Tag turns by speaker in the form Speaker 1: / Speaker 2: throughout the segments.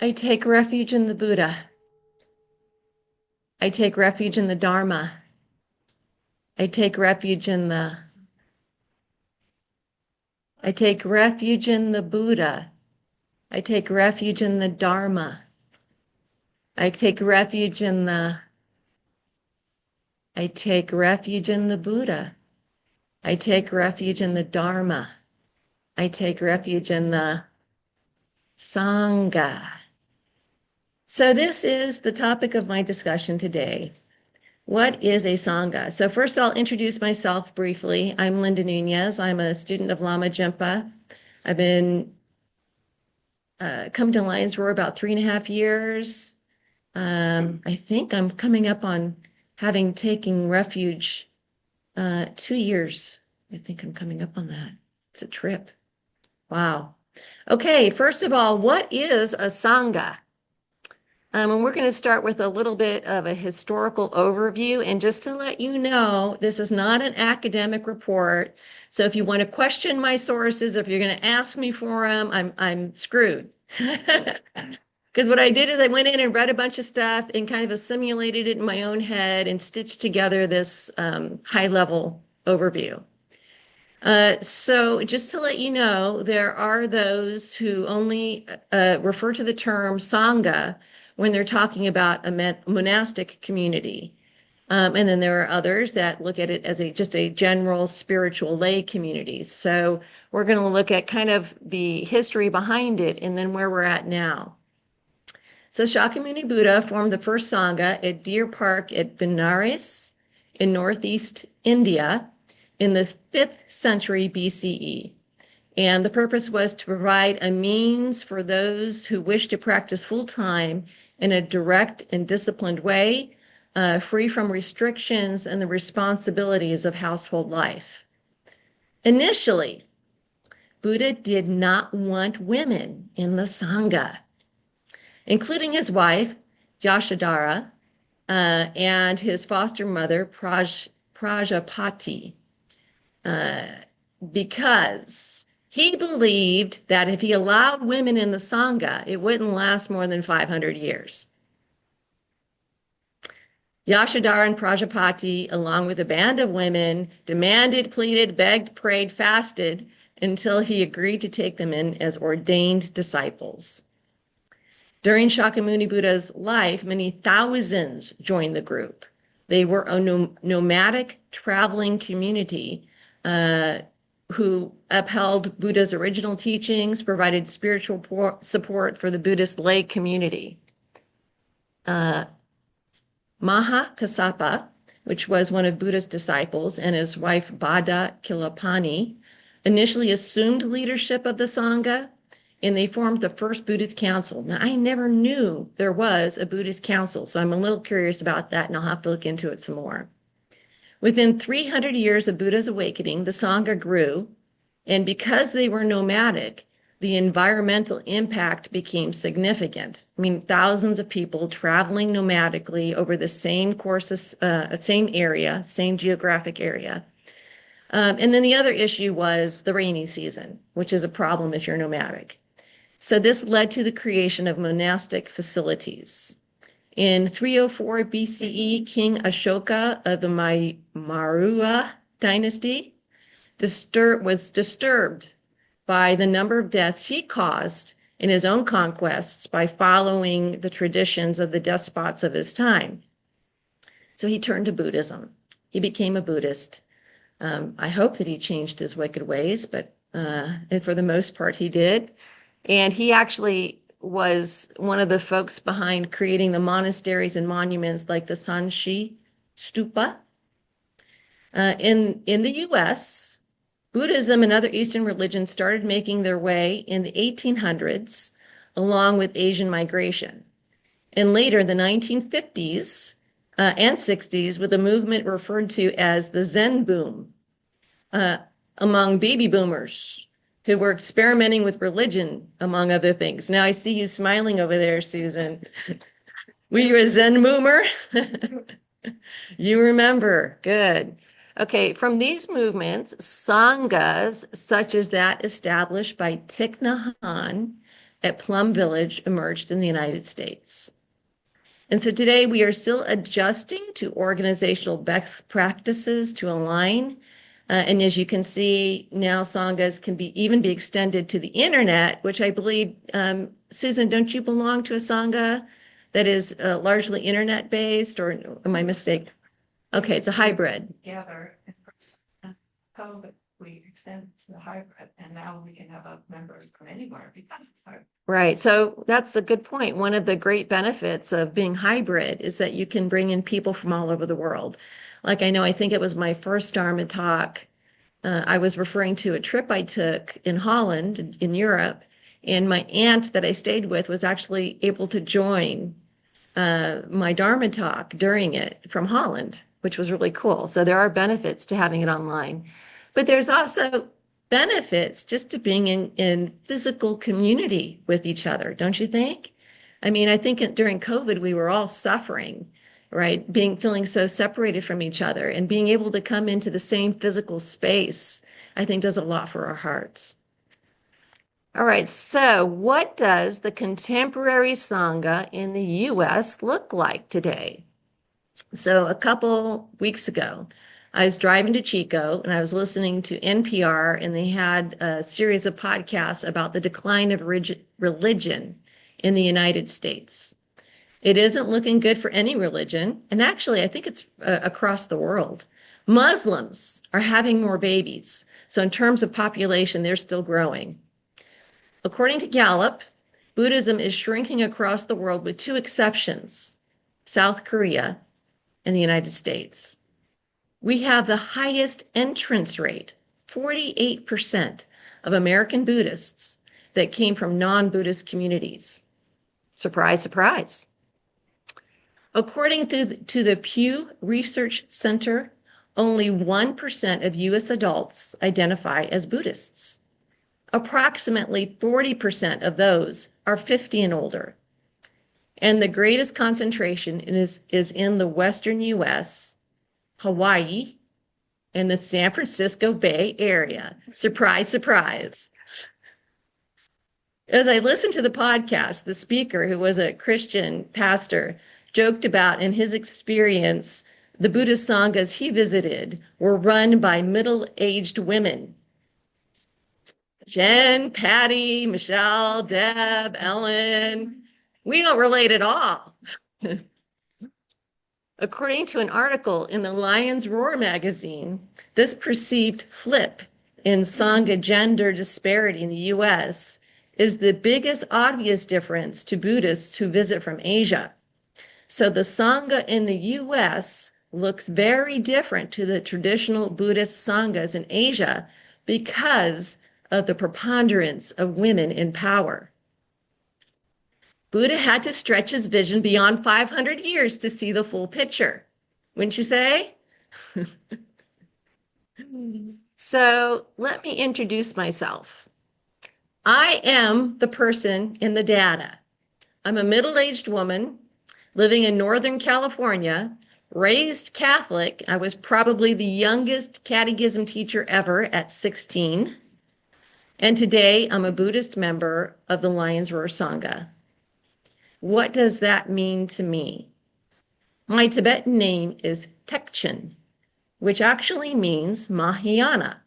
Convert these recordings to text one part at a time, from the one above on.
Speaker 1: I take refuge in the Buddha. I take refuge in the Dharma. I take refuge in the I take refuge in the Buddha. I take refuge in the Dharma. I take refuge in the I take refuge in the Buddha. I take refuge in the Dharma. I take refuge in the Sangha. So this is the topic of my discussion today. What is a Sangha? So first I'll introduce myself briefly. I'm Linda Nunez. I'm a student of Lama Jempa. I've been come to Lions Roar about 3.5 years. I think I'm coming up on having taken refuge 2 years. I think I'm coming up on that. It's a trip. Wow. Okay, first of all, what is a Sangha? And we're going to start with a little bit of a historical overview. And just to let you know, this is not an academic report. So if you want to question my sources, if you're going to ask me for them, I'm screwed. Because what I did is I went in and read a bunch of stuff and kind of assimilated it in my own head and stitched together this high-level overview. So just to let you know, there are those who only refer to the term Sangha when they're talking about a monastic community. And then there are others that look at it as just a general spiritual lay community. So we're going to look at kind of the history behind it and then where we're at now. So Shakyamuni Buddha formed the first Sangha at Deer Park at Benares in northeast India in the 5th century BCE. And the purpose was to provide a means for those who wish to practice full-time in a direct and disciplined way, free from restrictions and the responsibilities of household life. Initially, Buddha did not want women in the Sangha, including his wife, Yashodhara, and his foster mother, Prajapati, because he believed that if he allowed women in the Sangha, it wouldn't last more than 500 years. Yashodhara and Prajapati, along with a band of women, demanded, pleaded, begged, prayed, fasted until he agreed to take them in as ordained disciples. During Shakyamuni Buddha's life, many thousands joined the group. They were a nomadic traveling community who upheld Buddha's original teachings, provided spiritual support for the Buddhist lay community. Mahakassapa, which was one of Buddha's disciples, and his wife Bada Kilapani, initially assumed leadership of the Sangha, and they formed the first Buddhist council. Now, I never knew there was a Buddhist council, so I'm a little curious about that, and I'll have to look into it some more. Within 300 years of Buddha's awakening, the Sangha grew, and because they were nomadic, the environmental impact became significant. I mean, thousands of people traveling nomadically over the same courses, same area, same geographic area. And then the other issue was the rainy season, which is a problem if you're nomadic. So this led to the creation of monastic facilities. In 304 BCE, King Ashoka of the Maurya dynasty was disturbed by the number of deaths he caused in his own conquests by following the traditions of the despots of his time. So he turned to Buddhism. He became a Buddhist. I hope that he changed his wicked ways, but for the most part he did. And he actually was one of the folks behind creating the monasteries and monuments like the Sanchi Stupa. In the US, Buddhism and other Eastern religions started making their way in the 1800s, along with Asian migration. And later, the 1950s and 60s, with a movement referred to as the Zen boom among baby boomers who were experimenting with religion, among other things. Now I see you smiling over there, Susan. Were you a Zen boomer? You remember, good. Okay, from these movements, Sanghas, such as that established by Thich Nhat Hanh, at Plum Village emerged in the United States. And so today we are still adjusting to organizational best practices to align. And as you can see, now Sanghas can even be extended to the internet, which I believe, Susan, don't you belong to a Sangha that is largely internet-based, or am I mistaken? Okay, it's a hybrid.
Speaker 2: Together in person. COVID, we extended to the hybrid, and now we can have a member from anywhere because it's hybrid.
Speaker 1: Right. So that's a good point. One of the great benefits of being hybrid is that you can bring in people from all over the world. Like I think it was my first Dharma talk. I was referring to a trip I took in Holland, in Europe, and my aunt that I stayed with was actually able to join my Dharma talk during it from Holland, which was really cool. So there are benefits to having it online. But there's also benefits just to being in physical community with each other, don't you think? I mean, I think during COVID, we were all suffering, right? Feeling so separated from each other, and being able to come into the same physical space, I think does a lot for our hearts. All right, so what does the contemporary Sangha in the US look like today? So a couple weeks ago, I was driving to Chico and I was listening to NPR, and they had a series of podcasts about the decline of religion in the United States. It isn't looking good for any religion. And actually, I think it's across the world. Muslims are having more babies. So in terms of population, they're still growing. According to Gallup, Buddhism is shrinking across the world with two exceptions, South Korea and the United States. We have the highest entrance rate, 48% of American Buddhists that came from non-Buddhist communities. Surprise, surprise. According to the Pew Research Center, only 1% of US adults identify as Buddhists. Approximately 40% of those are 50 and older. And the greatest concentration is in the Western US, Hawaii, and the San Francisco Bay Area. Surprise, surprise. As I listened to the podcast, the speaker, who was a Christian pastor, joked about, in his experience, the Buddhist Sanghas he visited were run by middle-aged women. Jen, Patty, Michelle, Deb, Ellen, we don't relate at all. According to an article in the Lion's Roar magazine, this perceived flip in Sangha gender disparity in the US is the biggest obvious difference to Buddhists who visit from Asia. So the Sangha in the US looks very different to the traditional Buddhist Sanghas in Asia because of the preponderance of women in power. Buddha had to stretch his vision beyond 500 years to see the full picture, wouldn't you say? So let me introduce myself. I am the person in the data. I'm a middle-aged woman living in Northern California, raised Catholic. I was probably the youngest catechism teacher ever at 16. And today I'm a Buddhist member of the Lion's Roar Sangha. What does that mean to me? My Tibetan name is Thekchen, which actually means Mahayana.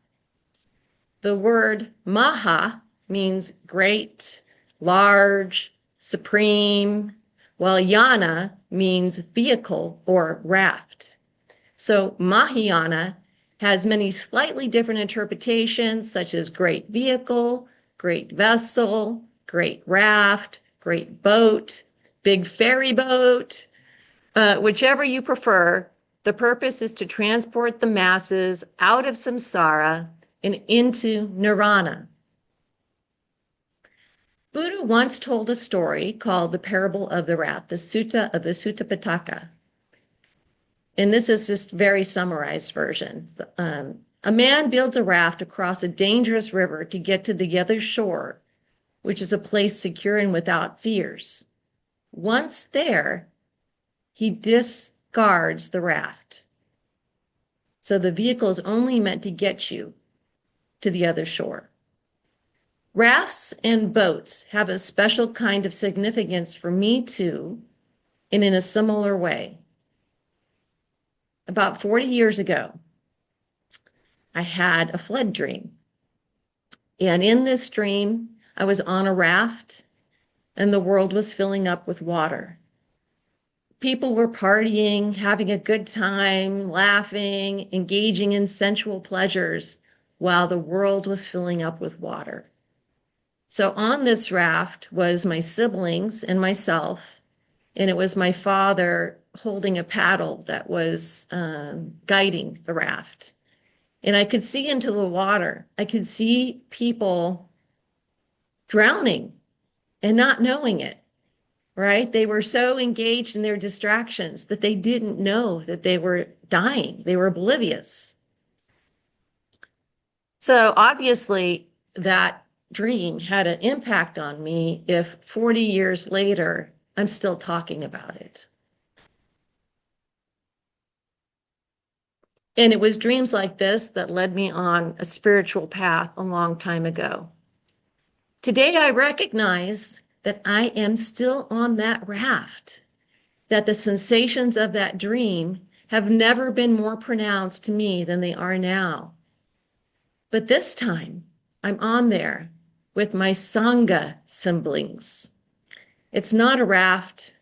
Speaker 1: The word Maha means great, large, supreme, while Yana means vehicle or raft. So Mahayana has many slightly different interpretations, such as great vehicle, great vessel, great raft, great boat, big ferry boat, whichever you prefer. The purpose is to transport the masses out of samsara and into nirvana. Buddha once told a story called the Parable of the Raft, the Sutta of the Sutta Pitaka. And this is just very summarized version. A man builds a raft across a dangerous river to get to the other shore, which is a place secure and without fears. Once there, he discards the raft. So the vehicle is only meant to get you to the other shore. Rafts and boats have a special kind of significance for me too, and in a similar way. About 40 years ago, I had a flood dream. And in this dream, I was on a raft and the world was filling up with water. People were partying, having a good time, laughing, engaging in sensual pleasures while the world was filling up with water. So on this raft was my siblings and myself, and it was my father holding a paddle that was guiding the raft. And I could see into the water. I could see people drowning and not knowing it, right? They were so engaged in their distractions that they didn't know that they were dying. They were oblivious. So obviously that dream had an impact on me if 40 years later, I'm still talking about it. And it was dreams like this that led me on a spiritual path a long time ago. Today, I recognize that I am still on that raft, that the sensations of that dream have never been more pronounced to me than they are now. But this time, I'm on there with my Sangha siblings. It's not a raft,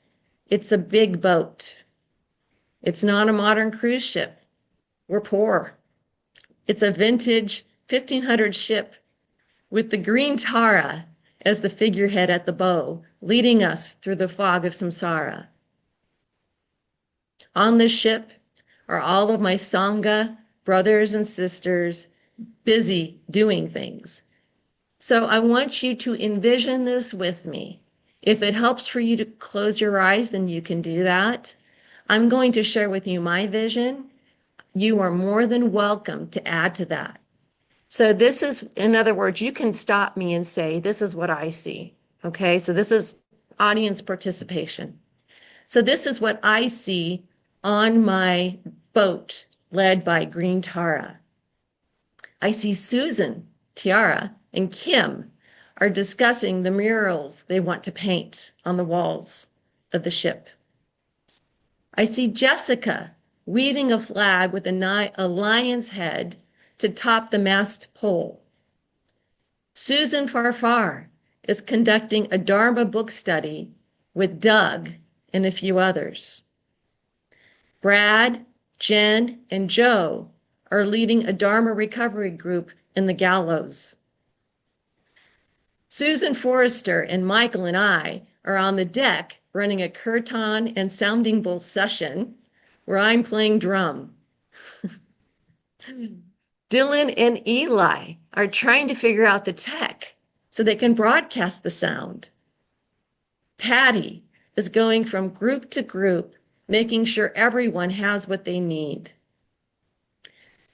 Speaker 1: it's a big boat. It's not a modern cruise ship. We're poor. It's a vintage 1500 ship with the green Tara as the figurehead at the bow, leading us through the fog of samsara. On this ship are all of my Sangha brothers and sisters busy doing things. So I want you to envision this with me. If it helps for you to close your eyes, then you can do that. I'm going to share with you my vision. You are more than welcome to add to that. So this is, in other words, you can stop me and say, this is what I see. Okay, so this is audience participation. So this is what I see on my boat led by Green Tara. I see Susan, Tiara, and Kim are discussing the murals they want to paint on the walls of the ship. I see Jessica weaving a flag with a lion's head to top the mast pole. Susan Farfar is conducting a Dharma book study with Doug and a few others. Brad, Jen, and Joe are leading a Dharma recovery group in the gallows. Susan Forrester and Michael and I are on the deck running a kirtan and sounding bowl session where I'm playing drum. Dylan and Eli are trying to figure out the tech so they can broadcast the sound. Patty is going from group to group, making sure everyone has what they need.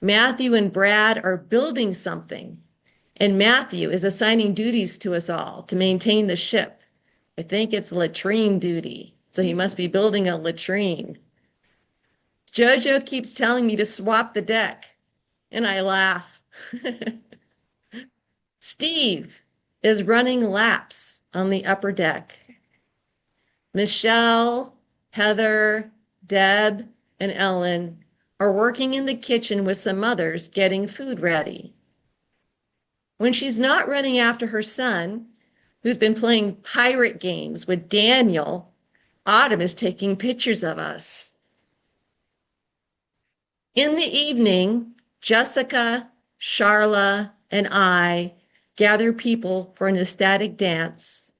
Speaker 1: Matthew and Brad are building something, and Matthew is assigning duties to us all to maintain the ship. I think it's latrine duty, so he must be building a latrine. Jojo keeps telling me to swap the deck, and I laugh. Steve is running laps on the upper deck. Michelle, Heather, Deb, and Ellen are working in the kitchen with some others getting food ready. When she's not running after her son, who's been playing pirate games with Daniel, Autumn is taking pictures of us. In the evening, Jessica, Charla, and I gather people for an ecstatic dance,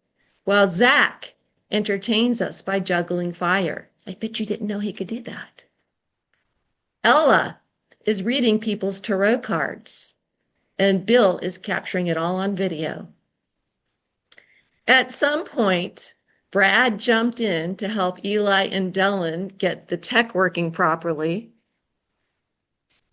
Speaker 1: while Zach entertains us by juggling fire. I bet you didn't know he could do that. Ella is reading people's tarot cards, and Bill is capturing it all on video. At some point, Brad jumped in to help Eli and Dylan get the tech working properly.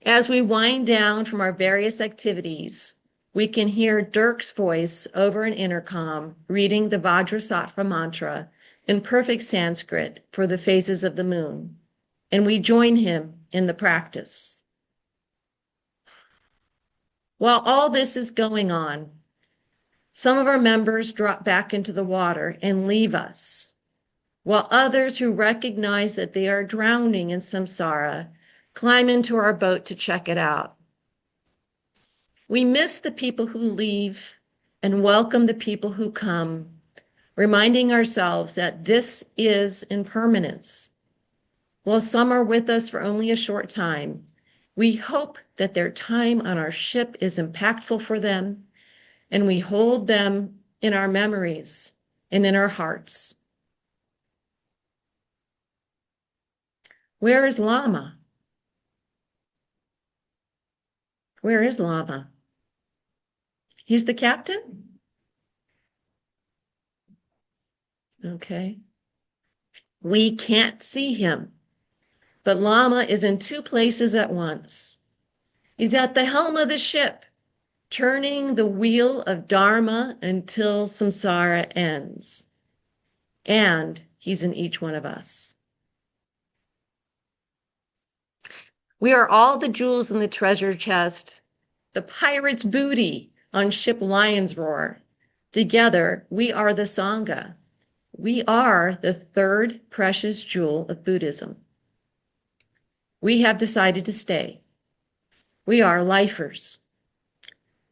Speaker 1: As we wind down from our various activities, we can hear Dirk's voice over an intercom reading the Vajrasattva mantra in perfect Sanskrit for the phases of the moon, and we join him in the practice. While all this is going on, Some of our members drop back into the water and leave us, while others who recognize that they are drowning in samsara climb into our boat to check it out. We miss the people who leave and welcome the people who come, reminding ourselves that this is impermanence. While some are with us for only a short time, we hope that their time on our ship is impactful for them, and we hold them in our memories and in our hearts. Where is Lama? Where is Lama? He's the captain? Okay. We can't see him, but Lama is in two places at once. He's at the helm of the ship, turning the wheel of Dharma until samsara ends. And he's in each one of us. We are all the jewels in the treasure chest, the pirate's booty on ship Lion's Roar. Together, we are the Sangha. We are the third precious jewel of Buddhism. We have decided to stay. We are lifers.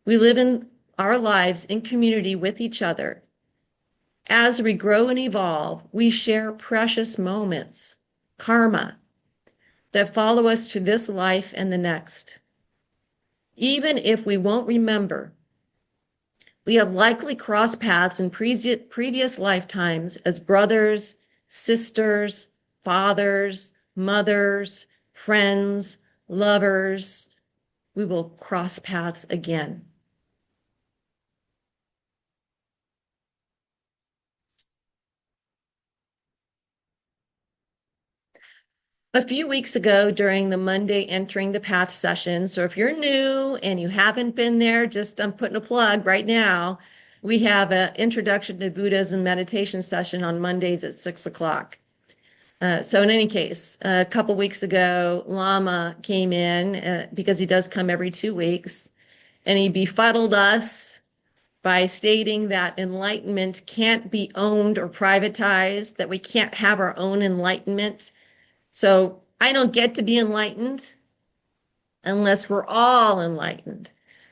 Speaker 1: We live in our lives in community with each other. As we grow and evolve, we share precious moments, karma, that follow us through this life and the next. Even if we won't remember, we have likely crossed paths in previous lifetimes as brothers, sisters, fathers, mothers, friends, lovers. We will cross paths again. A few weeks ago during the Monday Entering the Path session, so if you're new and you haven't been there, I'm putting a plug right now. We have an Introduction to Buddhism meditation session on Mondays at 6 o'clock. So in any case, a couple weeks ago, Lama came in because he does come every 2 weeks, and he befuddled us by stating that enlightenment can't be owned or privatized, that we can't have our own enlightenment. So I don't get to be enlightened unless we're all enlightened.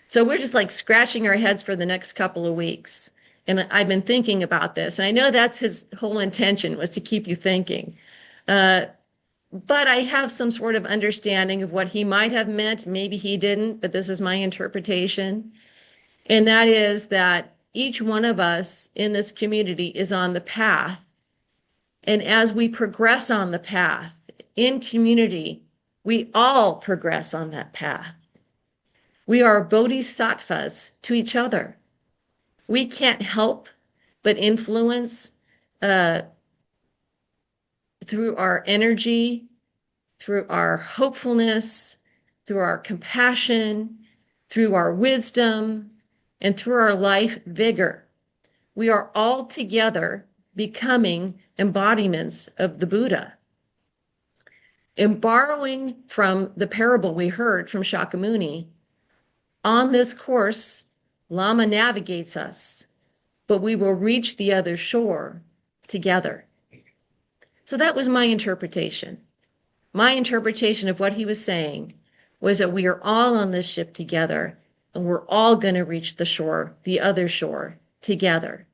Speaker 1: So we're just like scratching our heads for the next couple of weeks. And I've been thinking about this. And I know that's his whole intention, was to keep you thinking. But I have some sort of understanding of what he might have meant. Maybe he didn't, but this is my interpretation. And that is that each one of us in this community is on the path. And as we progress on the path in community, we all progress on that path. We are bodhisattvas to each other. We can't help but influence through our energy, through our hopefulness, through our compassion, through our wisdom, and through our life vigor. We are all together becoming embodiments of the Buddha. In borrowing from the parable we heard from Shakyamuni, on this course, Lama navigates us, but we will reach the other shore together. So that was my interpretation. My interpretation of what he was saying was that we are all on this ship together, and we're all going to reach the shore, the other shore, together.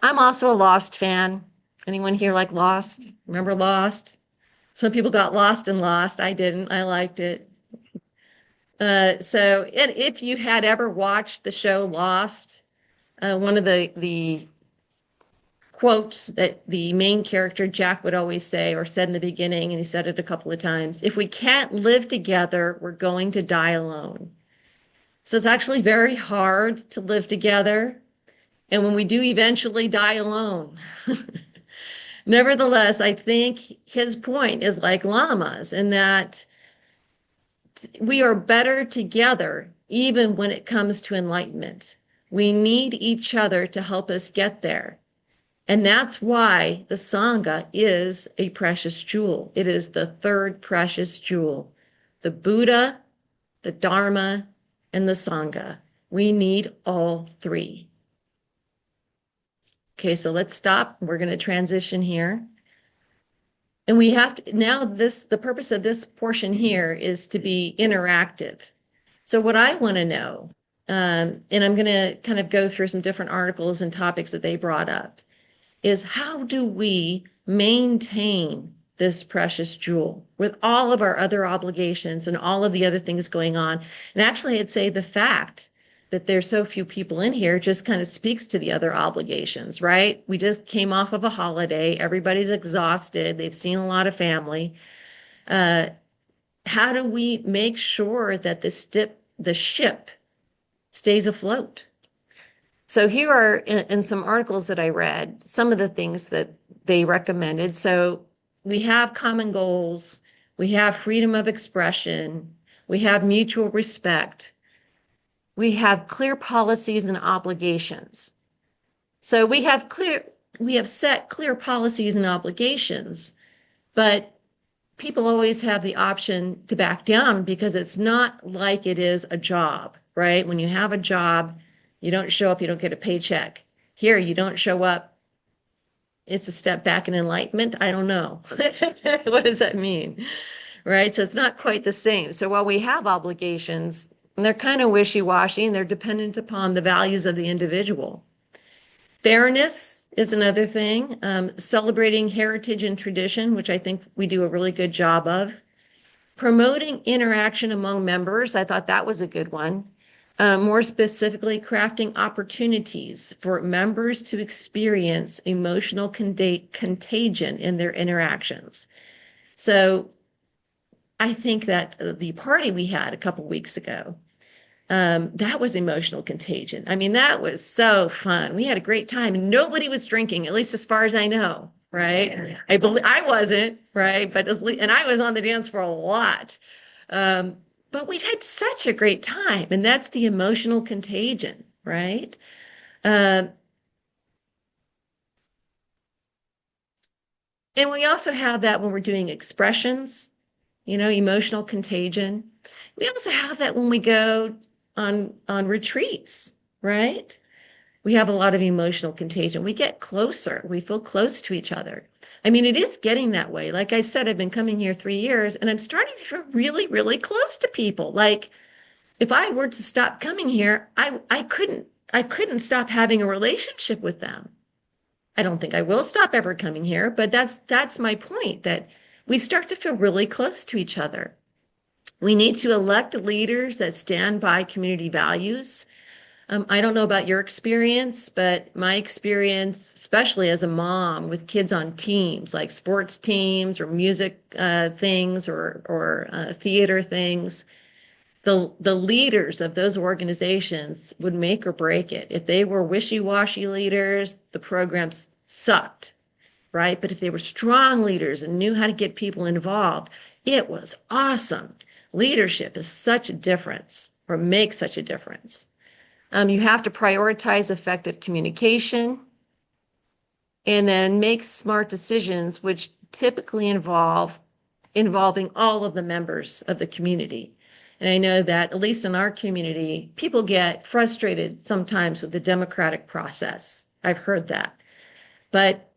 Speaker 1: I'm also a Lost fan. Anyone here like Lost? Remember Lost? Some people got lost in Lost. I didn't. I liked it. So if you had ever watched the show Lost, one of the quotes that the main character Jack would always say, or said in the beginning, and he said it a couple of times, if we can't live together, we're going to die alone. So it's actually very hard to live together. And when we do eventually die alone, nevertheless, I think his point is like Lama's, in that we are better together, even when it comes to enlightenment. We need each other to help us get there. And that's why the Sangha is a precious jewel. It is the third precious jewel. The Buddha, the Dharma, and the Sangha. We need all three. Okay, so let's stop. We're going to transition here. And we have to, now the purpose of this portion here is to be interactive. So what I want to know, and I'm going to kind of go through some different articles and topics that they brought up, is how do we maintain this precious jewel with all of our other obligations and all of the other things going on? And actually, I'd say the fact that there's so few people in here just kind of speaks to the other obligations, right? We just came off of a holiday. Everybody's exhausted. They've seen a lot of family. How do we make sure that the ship stays afloat? So here are in some articles that I read, some of the things that they recommended. So we have common goals, we have freedom of expression, we have mutual respect, we have clear policies and obligations. So we have set clear policies and obligations, but people always have the option to back down because it's not like it is a job, right? When you have a job, you don't show up, you don't get a paycheck. Here, you don't show up. It's a step back in enlightenment. I don't know. What does that mean? Right? So it's not quite the same. So while we have obligations, they're kind of wishy-washy and they're dependent upon the values of the individual. Fairness is another thing. Celebrating heritage and tradition, which I think we do a really good job of. Promoting interaction among members. I thought that was a good one. More specifically, crafting opportunities for members to experience emotional contagion in their interactions. So I think that the party we had a couple weeks ago, that was emotional contagion. I mean, that was so fun. We had a great time and nobody was drinking, at least as far as I know, right? I wasn't, right? But and I was on the dance floor a lot. But we had such a great time, and that's the emotional contagion, right? And we also have that when we're doing expressions, emotional contagion. We also have that when we go on retreats, right? We have a lot of emotional contagion. We get closer. We feel close to each other. I mean, it is getting that way. Like I said, I've been coming here 3 years and I'm starting to feel really, really close to people. Like if I were to stop coming here, I couldn't stop having a relationship with them. I don't think I will stop ever coming here, but that's my point, that we start to feel really close to each other. We need to elect leaders that stand by community values. I don't know about your experience, but my experience, especially as a mom with kids on teams, like sports teams or music things or theater things, the leaders of those organizations would make or break it. If they were wishy-washy leaders, the programs sucked, right? But if they were strong leaders and knew how to get people involved, it was awesome. Leadership is such a difference, or makes such a difference. You have to prioritize effective communication and then make smart decisions, which typically involving all of the members of the community. And I know that, at least in our community, people get frustrated sometimes with the democratic process. I've heard that. But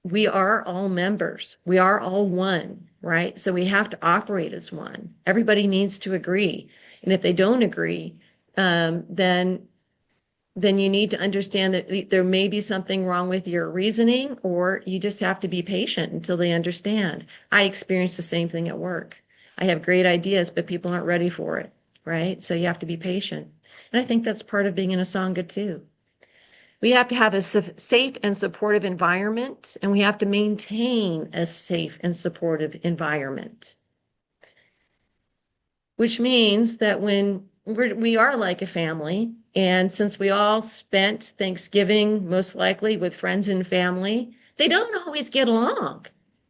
Speaker 1: we are all members. We are all one, right? So we have to operate as one. Everybody needs to agree. And if they don't agree, then you need to understand that there may be something wrong with your reasoning, or you just have to be patient until they understand. I experienced the same thing at work. I have great ideas, but people aren't ready for it, right? So you have to be patient. And I think that's part of being in a Sangha too. We have to have a safe and supportive environment, and we have to maintain a safe and supportive environment, which means that when we are like a family, and since we all spent Thanksgiving most likely with friends and family, they don't always get along,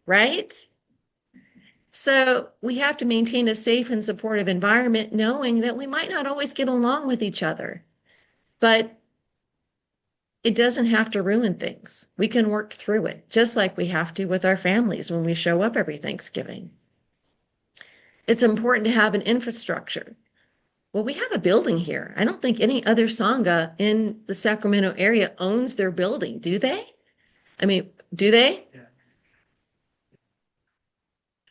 Speaker 1: right? So we have to maintain a safe and supportive environment, knowing that we might not always get along with each other, but it doesn't have to ruin things. We can work through it, just like we have to with our families when we show up every Thanksgiving. It's important to have an infrastructure. Well, we have a building here. I don't think any other Sangha in the Sacramento area owns their building, do they? I mean, do they?
Speaker 3: Yeah.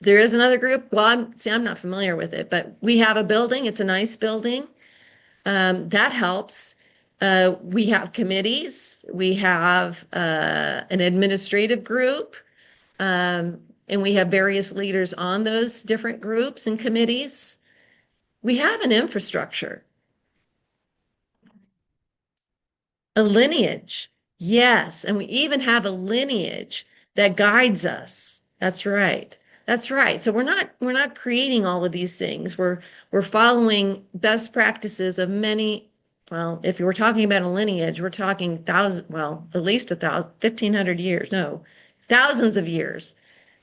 Speaker 1: There is another group. Well, I'm not familiar with it, but we have a building. It's a nice building. That helps. We have committees. We have an administrative group, and we have various leaders on those different groups and committees. We have an infrastructure. A lineage. Yes. And we even have a lineage that guides us. That's right. That's right. So we're not creating all of these things. We're following best practices of many, well, if you were talking about a lineage, we're talking well, at least 1,500 years. No, thousands of years.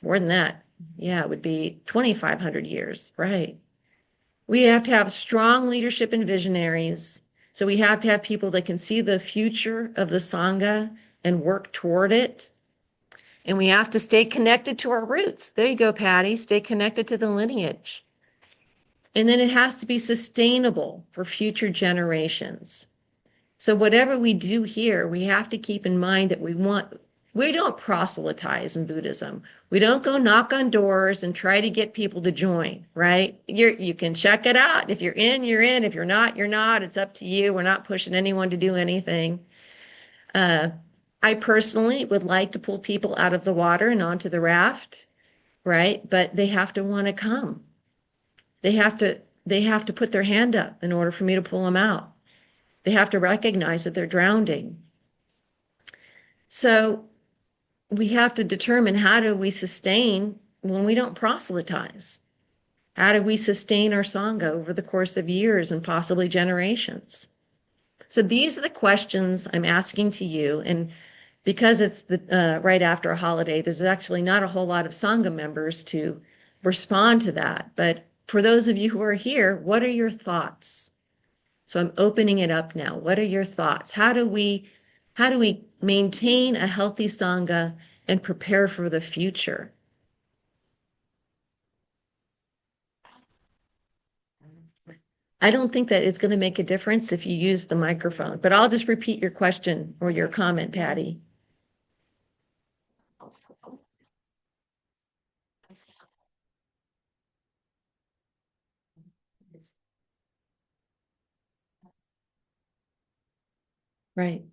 Speaker 1: More than that. Yeah, it would be 2,500 years. Right. We have to have strong leadership and visionaries. So we have to have people that can see the future of the Sangha and work toward it. And we have to stay connected to our roots. There you go, Patty. Stay connected to the lineage. And then it has to be sustainable for future generations. So whatever we do here, we have to keep in mind that we don't proselytize in Buddhism. We don't go knock on doors and try to get people to join, right? You can check it out. If you're in, you're in. If you're not, you're not. It's up to you. We're not pushing anyone to do anything. I personally would like to pull people out of the water and onto the raft, right? But they have to want to come. They have to put their hand up in order for me to pull them out. They have to recognize that they're drowning. So we have to determine, how do we sustain when we don't proselytize? How do we sustain our Sangha over the course of years and possibly generations? So these are the questions I'm asking to you. And because it's right after a holiday, there's actually not a whole lot of Sangha members to respond to that. But for those of you who are here, what are your thoughts? So I'm opening it up now. What are your thoughts? How do we maintain a healthy Sangha and prepare for the future? I don't think that it's going to make a difference if you use the microphone, but I'll just repeat your question or your comment, Patty. Right.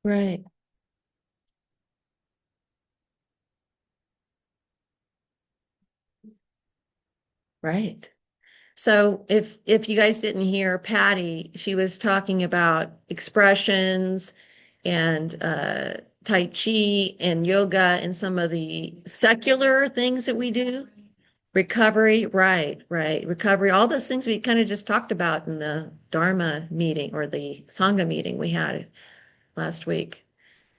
Speaker 1: Right. Right. So if you guys didn't hear Patty, she was talking about expressions and Tai Chi and yoga and some of the secular things that we do. Recovery, right, right. Recovery, all those things we kind of just talked about in the Dharma meeting or the Sangha meeting we had last week.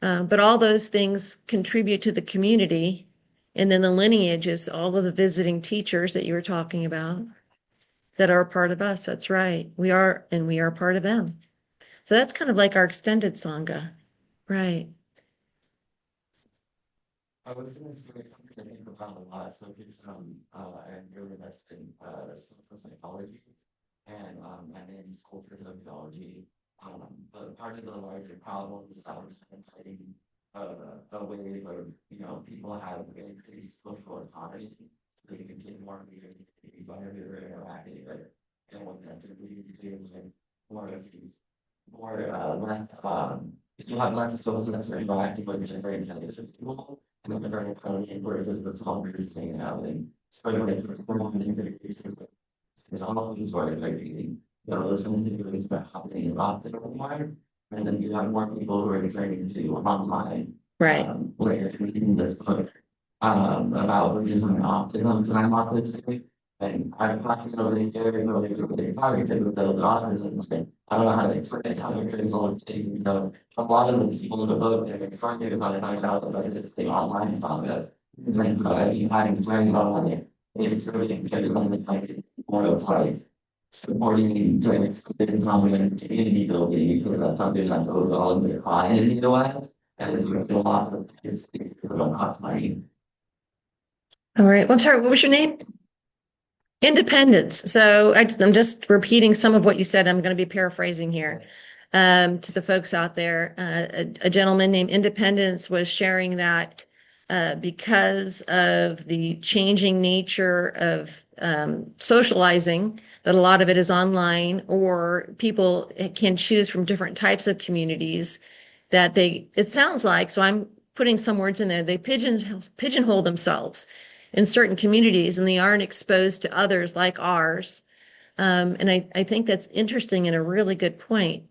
Speaker 1: But all those things contribute to the community. And then the lineage is all of the visiting teachers that you were talking about that are a part of us. That's right. We are, and we are part of them. So that's kind of like our extended Sangha. Right.
Speaker 3: I was going to say something I think about a lot. So Buddhism, and really invested in social psychology and in culture sociology. But part of the larger problem is that we're fighting a way where people have increased social autonomy. They can get more communities whenever they're interacting, right? And what that's leading to is like more of these more less if you have less social that's interacting with different ranges of people and then the very economy where there's a small group hanging out and spreading it for more than there's all of these sort of like those things that happening in Raft online. And then you have more people who are training to online.
Speaker 1: Right.
Speaker 3: Where you're reading this book about Buddhism and optimism, and I'm authentically. And I've practiced over the years, really targeted with the autism thing. I don't know how to explain it, how to explain all the things, a lot of the people in the book, they're excited about it, find out about this thing online, found out. Like, I'm learning about it. It's really getting on the like, more of like, supporting doing exclusive and community building, because that's something that goes on in the client in the US. And there's really a lot of things that don't cost money.
Speaker 1: All right. Well, I'm sorry. What was your name? Independence. So I'm just repeating some of what you said. I'm going to be paraphrasing here to the folks out there. A gentleman named Independence was sharing that because of the changing nature of socializing, that a lot of it is online, or people can choose from different types of communities that it sounds like, so I'm putting some words in there, they pigeonhole themselves in certain communities and they aren't exposed to others like ours. And I think that's interesting and a really good point.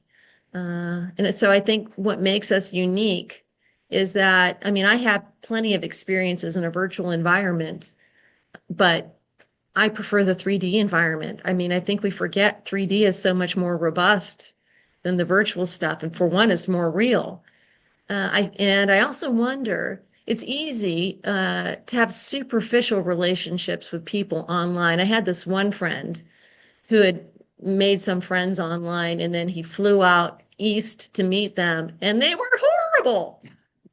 Speaker 1: And so I think what makes us unique is that, I mean, I have plenty of experiences in a virtual environment, but I prefer the 3D environment. I mean, I think we forget 3D is so much more robust than the virtual stuff. And for one, it's more real. I also wonder, it's easy to have superficial relationships with people online. I had this one friend who had made some friends online and then he flew out east to meet them and they were horrible.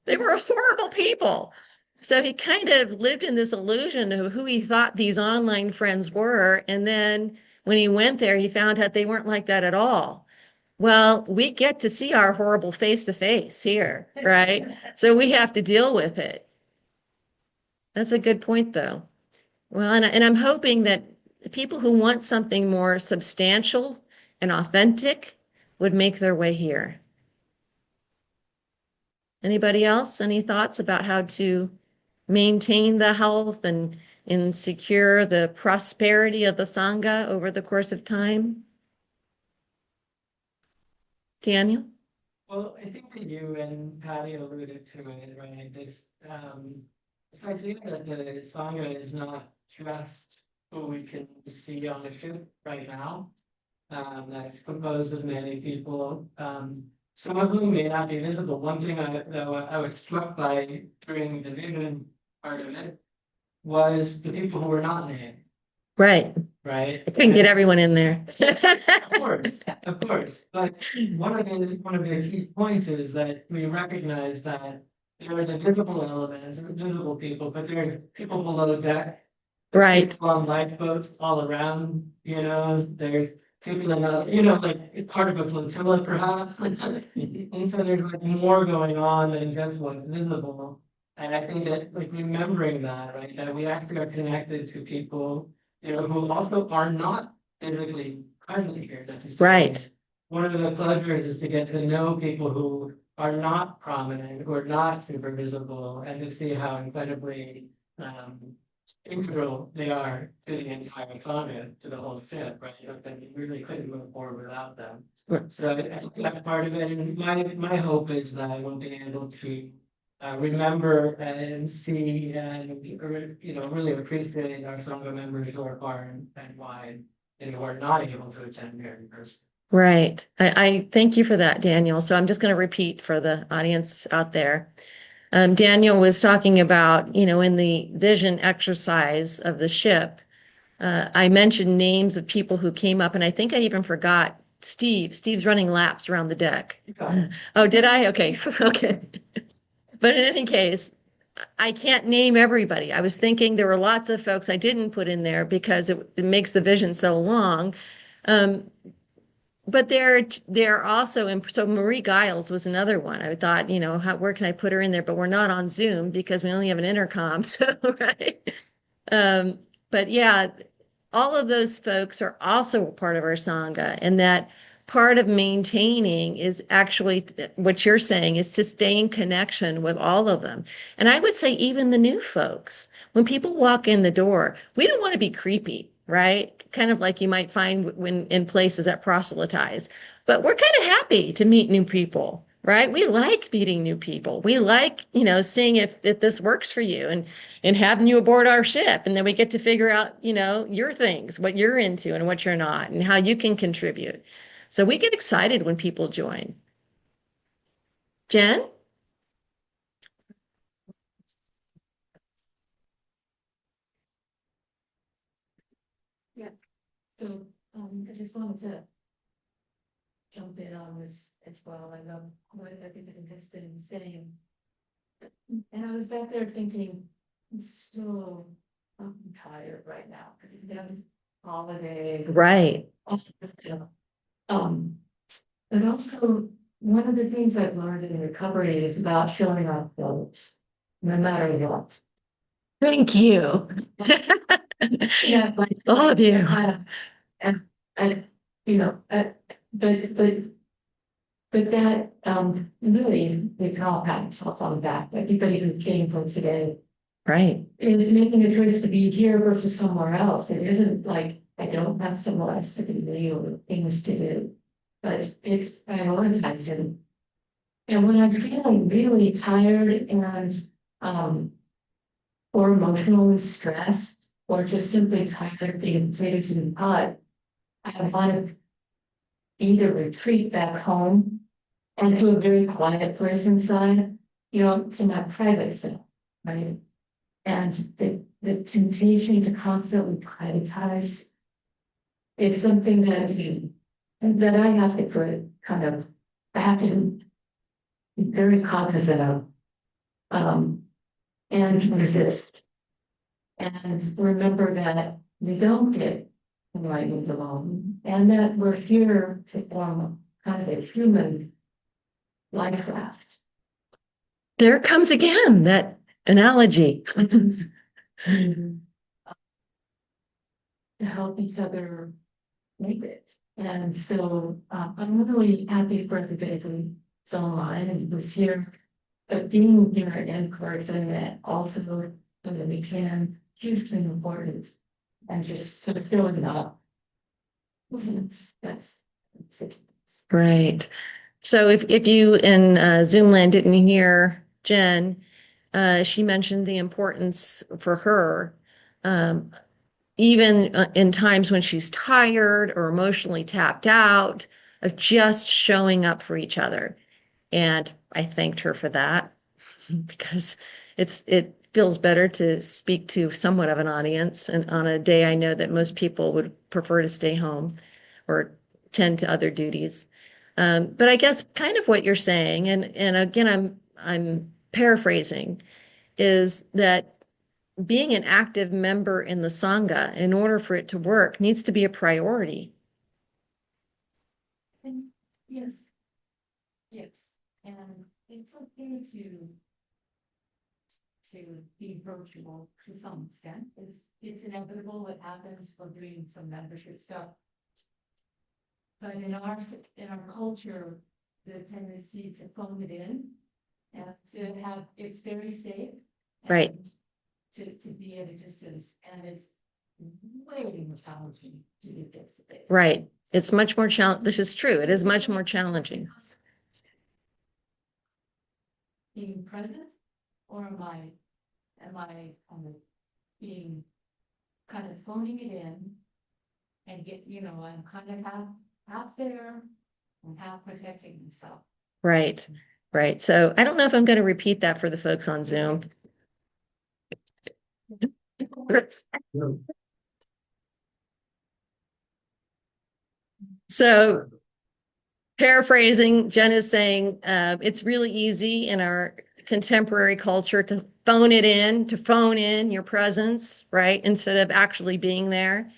Speaker 1: They were horrible people. So he kind of lived in this illusion of who he thought these online friends were. And then when he went there, he found out they weren't like that at all. Well, we get to see our horrible face to face here, right? So we have to deal with it. That's a good point, though. Well, and I'm hoping that people who want something more substantial and authentic would make their way here. Anybody else? Any thoughts about how to maintain the health and secure the prosperity of the Sangha over the course of time? Daniel?
Speaker 4: Well, I think that you and Patty alluded to it, right? This idea that the Sangha is not just who we can see on the ship right now, that it's composed of many people, some of whom may not be visible. One thing I was struck by during the vision part of it was the people who were not named,
Speaker 1: Right.
Speaker 4: right?
Speaker 1: I couldn't get everyone in there.
Speaker 4: Of course. But one of the key points is that we recognize that there are the visible elements, the visible people, but there are people below deck. There's
Speaker 1: Right.
Speaker 4: people on lifeboats all around, there's people like part of a flotilla perhaps. And so there's like more going on than just what's visible. And I think that like remembering that, right, that we actually are connected to people, who also are not physically present here necessarily.
Speaker 1: Right.
Speaker 4: One of the pleasures is to get to know people who are not prominent, who are not super visible, and to see how incredibly integral they are to the entire climate, to the whole ship, right? That we really couldn't move forward without them.
Speaker 1: Right.
Speaker 4: So I think that's part of it. And my hope is that we'll be able to remember and see and really appreciate our Sangha members who are far and wide and who are not able to attend here in person.
Speaker 1: Right. I thank you for that, Daniel. So I'm just going to repeat for the audience out there. Daniel was talking about, in the vision exercise of the ship, I mentioned names of people who came up, and I think I even forgot Steve. Steve's running laps around the deck. Oh, did I? Okay. Okay. But in any case, I can't name everybody. I was thinking there were lots of folks I didn't put in there because it makes the vision so long. But they're also, so Marie Giles was another one. I thought, where can I put her in there? But we're not on Zoom because we only have an intercom. So, right. But yeah, all of those folks are also part of our Sangha, and that part of maintaining is actually what you're saying is to stay in connection with all of them. And I would say even the new folks, when people walk in the door, we don't want to be creepy, right? Kind of like you might find when in places that proselytize, but we're kind of happy to meet new people, right? We like meeting new people. We like, seeing if this works for you and having you aboard our ship. And then we get to figure out, your things, what you're into and what you're not, and how you can contribute. So we get excited when people join. Jen?
Speaker 2: So, I just wanted to jump in on this as well. I know what everybody has been saying. And I was back there thinking, I'm tired right now. Holiday.
Speaker 1: Right.
Speaker 2: Um, but also, one of the things I've learned in recovery is about showing up those, no matter what.
Speaker 1: Thank you.
Speaker 2: Yeah, like
Speaker 1: All of you.
Speaker 2: And but that really we can all pat ourselves on the back. Everybody who came from today
Speaker 1: Right.
Speaker 2: is making a choice to be here versus somewhere else. It isn't like I don't have somewhere else to be or things to do, but it's prioritizing. And when I'm feeling really tired and or emotionally stressed or just simply tired of being potatoes in the pot, I want to either retreat back home and to a very quiet place inside, to my private self, right? And the temptation to constantly privatize is something that I have to I have to be very cognizant of, and resist. And remember that we don't get enlightened alone, and that we're here to form kind of a human life raft.
Speaker 1: There it comes again, that analogy.
Speaker 2: To help each other make it. And so I'm really happy for everybody who's still online and who's here, but being here in person that also so that we can hugely important and just sort of filling up. That's it.
Speaker 1: Right. So if you in Zoom land didn't hear Jen, she mentioned the importance for her, even in times when she's tired or emotionally tapped out, of just showing up for each other. And I thanked her for that because it feels better to speak to somewhat of an audience. And on a day I know that most people would prefer to stay home or tend to other duties. But I guess kind of what you're saying, and again, I'm paraphrasing, is that being an active member in the Sangha, in order for it to work, needs to be a priority.
Speaker 2: And yes, yes, and it's okay to be virtual to some extent. It's inevitable. It happens for doing some membership stuff. But in our culture, the tendency to phone it in and to have it's very safe.
Speaker 1: Right.
Speaker 2: And to be at a distance, and it's way more challenging to do face to face.
Speaker 1: Right. It's much more challenging. This is true. It is much more challenging.
Speaker 2: Being present, or am I being kind of phoning it in and I'm kind of half there and half protecting myself.
Speaker 1: Right. Right. So I don't know if I'm going to repeat that for the folks on Zoom. So paraphrasing, Jen is saying it's really easy in our contemporary culture to phone your presence, right? Instead of actually being there.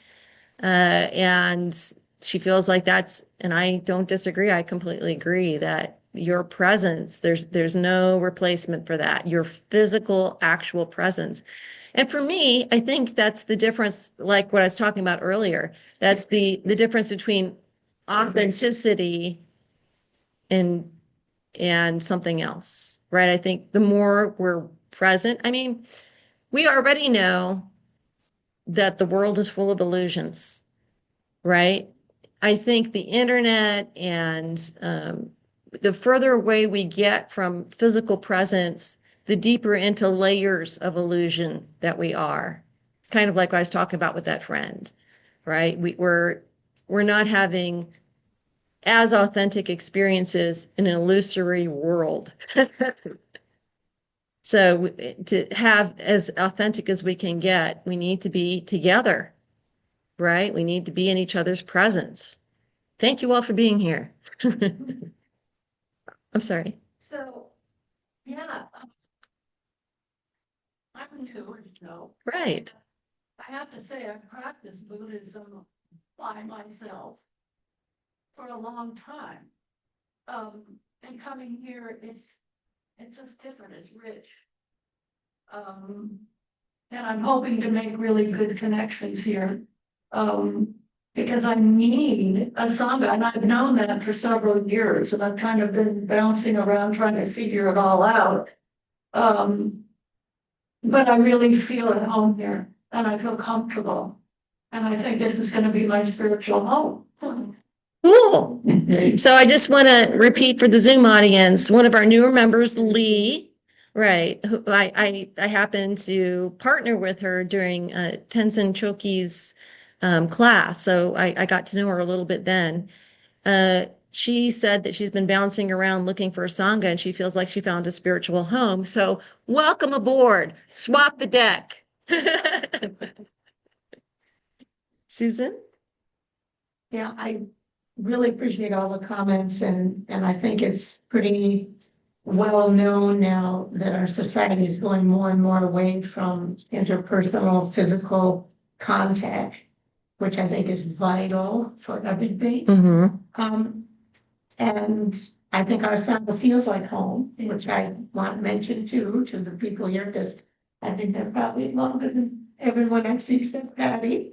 Speaker 1: And she feels like and I don't disagree. I completely agree that your presence, there's no replacement for that. Your physical, actual presence. And for me, I think that's the difference, like what I was talking about earlier. That's the difference between authenticity and something else, right? I think the more we're present, I mean, we already know that the world is full of illusions, right? I think the internet and the further away we get from physical presence, the deeper into layers of illusion that we are. Kind of like I was talking about with that friend, right? We're not having as authentic experiences in an illusory world. So to have as authentic as we can get, we need to be together, right? We need to be in each other's presence. Thank you all for being here. I'm sorry.
Speaker 2: So, yeah. I'm new, as you know.
Speaker 1: Right.
Speaker 2: I have to say, I've practiced Buddhism by myself for a long time. And coming here, it's just different, it's rich. And I'm hoping to make really good connections here. Because I need a Sangha, and I've known that for several years, and I've kind of been bouncing around trying to figure it all out. But I really feel at home here, and I feel comfortable. And I think this is going to be my spiritual home.
Speaker 1: Cool. So I just want to repeat for the Zoom audience, one of our newer members, Lee, right? Who I happened to partner with her during Tenzin Choki's class. So I got to know her a little bit then. She said that she's been bouncing around looking for a Sangha and she feels like she found a spiritual home. So welcome aboard. Swap the deck. Susan?
Speaker 5: Yeah, I really appreciate all the comments and I think it's pretty well known now that our society is going more and more away from interpersonal physical contact, which I think is vital for everything.
Speaker 1: Mm-hmm.
Speaker 5: And I think our Sangha feels like home, which I want to mention too, to the people here, because I think they're probably longer than everyone else except Patty.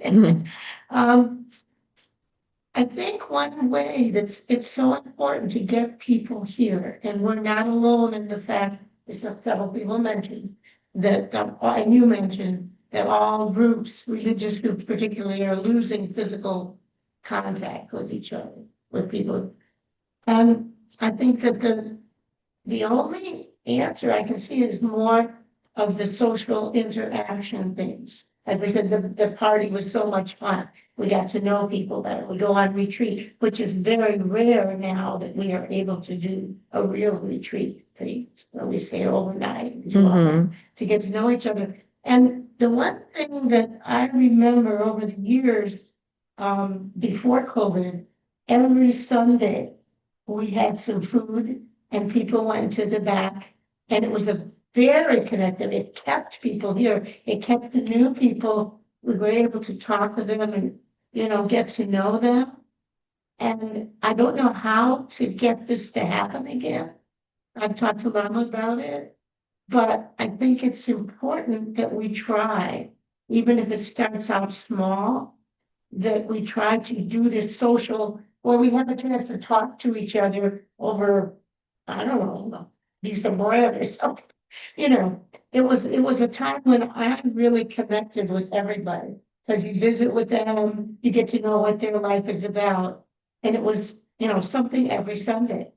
Speaker 5: I think one way it's so important to get people here, and we're not alone in the fact, as several people mentioned, that, and you mentioned, that all groups, religious groups particularly, are losing physical contact with each other, with people. And I think that the only answer I can see is more of the social interaction things. As we said, the party was so much fun. We got to know people better. We go on retreat, which is very rare now that we are able to do a real retreat thing, where we stay overnight and do all that, to get to know each other. And the one thing that I remember over the years, before COVID, every Sunday we had some food and people went to the back, and it was a very connected. It kept people here. It kept the new people. We were able to talk with them and, get to know them. And I don't know how to get this to happen again. I've talked to Lama about it, but I think it's important that we try, even if it starts out small, that we try to do this social, where we have a chance to talk to each other over, I don't know, piece of bread or something. It was a time when I really connected with everybody, because you visit with them, you get to know what their life is about. And it was, something every Sunday.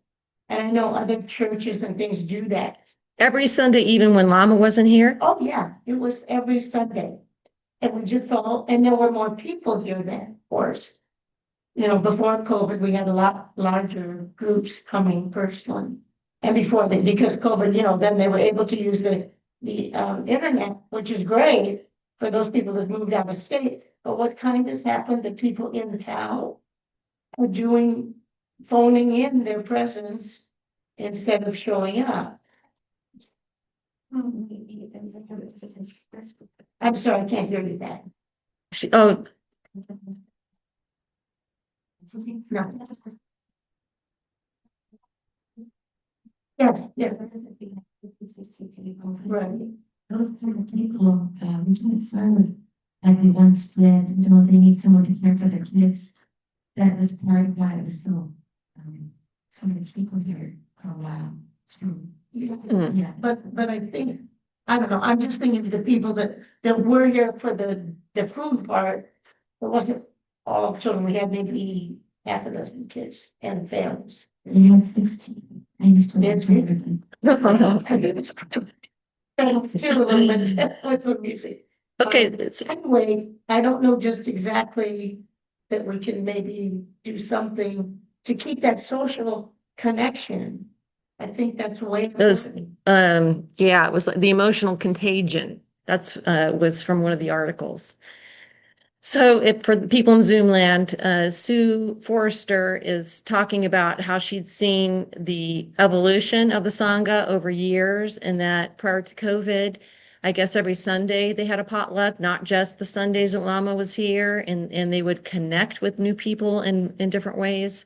Speaker 5: And I know other churches and things do that.
Speaker 1: Every Sunday, even when Lama wasn't here?
Speaker 5: Oh, yeah, it was every Sunday. And we just and there were more people here then, of course. Before COVID, we had a lot larger groups coming personally. And because COVID, then they were able to use the internet, which is great for those people that moved out of state. But what kind has happened to people in town are phoning in their presence instead of showing up? I'm sorry, I can't hear you back.
Speaker 1: Oh,
Speaker 5: No. Yes, yes. Right.
Speaker 6: Those kind of people, we can't serve like we once did. They need someone to care for their kids. That was part of why it was so many people here for a while. Yeah.
Speaker 5: But I think, I don't know, I'm just thinking of the people that were here for the food part. It wasn't all children. We had maybe half a dozen kids and families.
Speaker 6: They had 16. I used to
Speaker 5: That's
Speaker 6: work with them.
Speaker 5: With music.
Speaker 1: Okay, it's,
Speaker 5: Anyway, I don't know just exactly that we can maybe do something to keep that social connection. I think that's way.
Speaker 1: those,
Speaker 5: important.
Speaker 1: yeah, it was like the emotional contagion. That's was from one of the articles. So for the people in Zoom land, Sue Forrester is talking about how she'd seen the evolution of the Sangha over years, and that prior to COVID, I guess every Sunday they had a potluck, not just the Sundays that Lama was here, and they would connect with new people in different ways.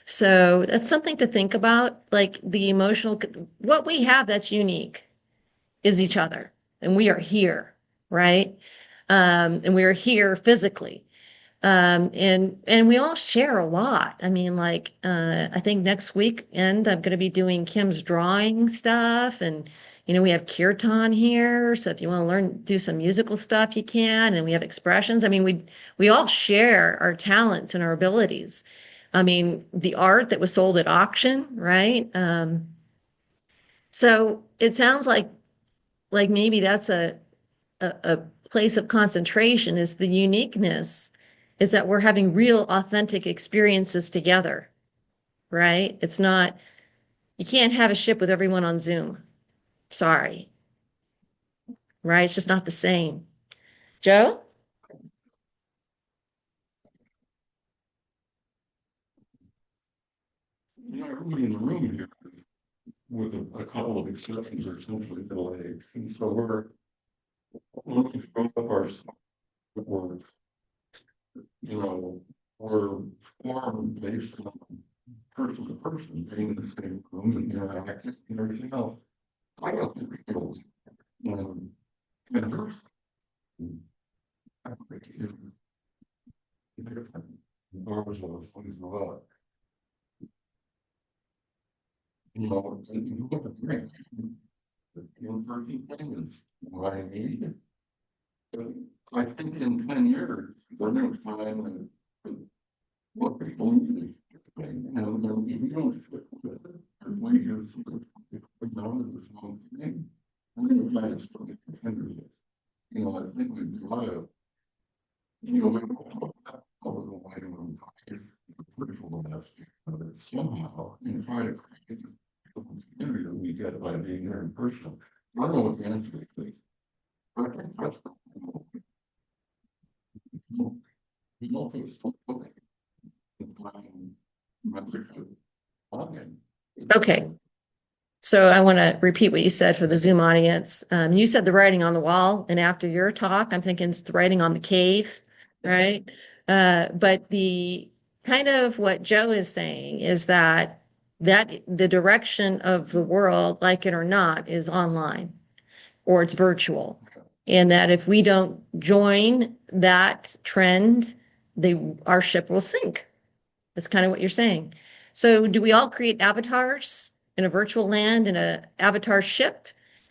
Speaker 1: So that's something to think about, like the emotional, what we have that's unique is each other, and we are here, right? And we are here physically. And we all share a lot. I mean, like, I think next weekend I'm going to be doing Kim's drawing stuff, and we have kirtan here. So if you want to learn, do some musical stuff, you can. And we have expressions. I mean, we all share our talents and our abilities. I mean, the art that was sold at auction, right? So it sounds like maybe that's a place of concentration is the uniqueness is that we're having real authentic experiences together, right? It's not, you can't have a ship with everyone on Zoom. Sorry, right? It's just not the same. Joe?
Speaker 7: Everybody in the room here, with a couple of exceptions, are essentially middle aged. And so we're looking to build up our work. We're formed based on person to person being in the same room and interacting and everything else. I don't think we know. And first, I think regardless of those things about. And you look at the thing, the in-person thing is what I need. I think in 10 years, we're going to find that what people need. And if we don't stick with it, if we just put down to this one thing, we're going to find it's for the contenders. I think we'd drive, we don't have over the line room is critical of that somehow and try to create the community that we get by being there in person. I don't know what the answer is. I think that's we don't think it's
Speaker 1: Okay. So I want to repeat what you said for the Zoom audience. You said the writing on the wall, and after your talk, I'm thinking it's the writing on the cave, right? But the kind of what Joe is saying is that the direction of the world, like it or not, is online or it's virtual. And that if we don't join that trend, our ship will sink. That's kind of what you're saying. So do we all create avatars in a virtual land in a avatar ship?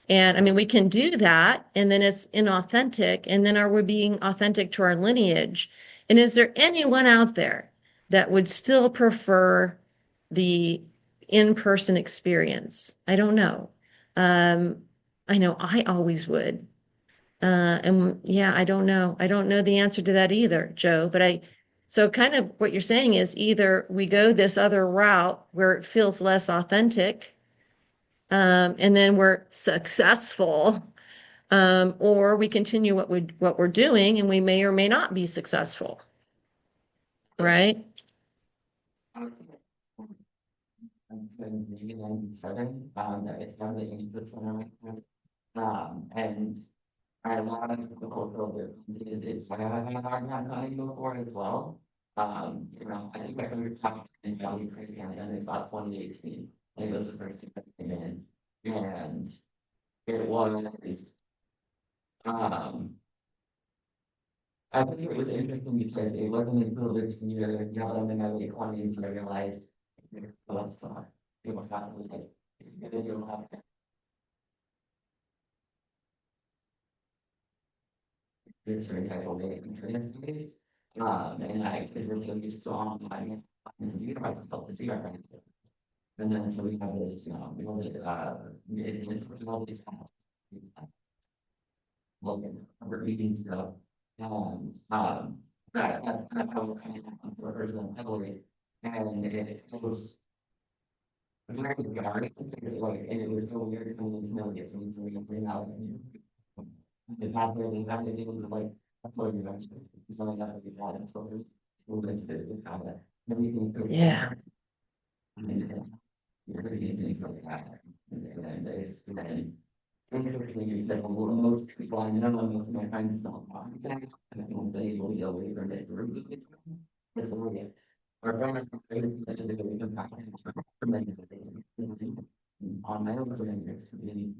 Speaker 1: And I mean, we can do that, and then it's inauthentic. And then are we being authentic to our lineage? And is there anyone out there that would still prefer the in-person experience? I don't know. I know I always would. And yeah, I don't know. I don't know the answer to that either, Joe, so kind of what you're saying is either we go this other route where it feels less authentic, and then we're successful, or we continue what we're doing and we may or may not be successful. Right?
Speaker 3: In 1997, it's on the Interpersonal, and a lot of the cultural differences is why I have a hard time finding before as well. I think my favorite talk in Valley Creek and it's about 2018. I think it was the first thing that came in, and it was, I think it was interesting because it wasn't until this year, them in the 20s, I realized what's it was actually like, you have this very type of way of internet space. And I could really use to online and you have myself to do our friends. And then so we have this, we want to, it's personal, these Logan, we're reading stuff, and, that's how it kind of, for personal heavily, and it was very jarring, like, and it was so weird coming into know it, so we bring out, the path where they have to deal with, like, that's what you're actually, it's only that we had, and so we're going to have that, everything.
Speaker 1: Yeah.
Speaker 3: You're going to get things like that, and it's, interestingly, like, most people I know, most of my friends don't talk to that, and I think they will be away from it. It's really, our friends, they will come back from on my own, it's really,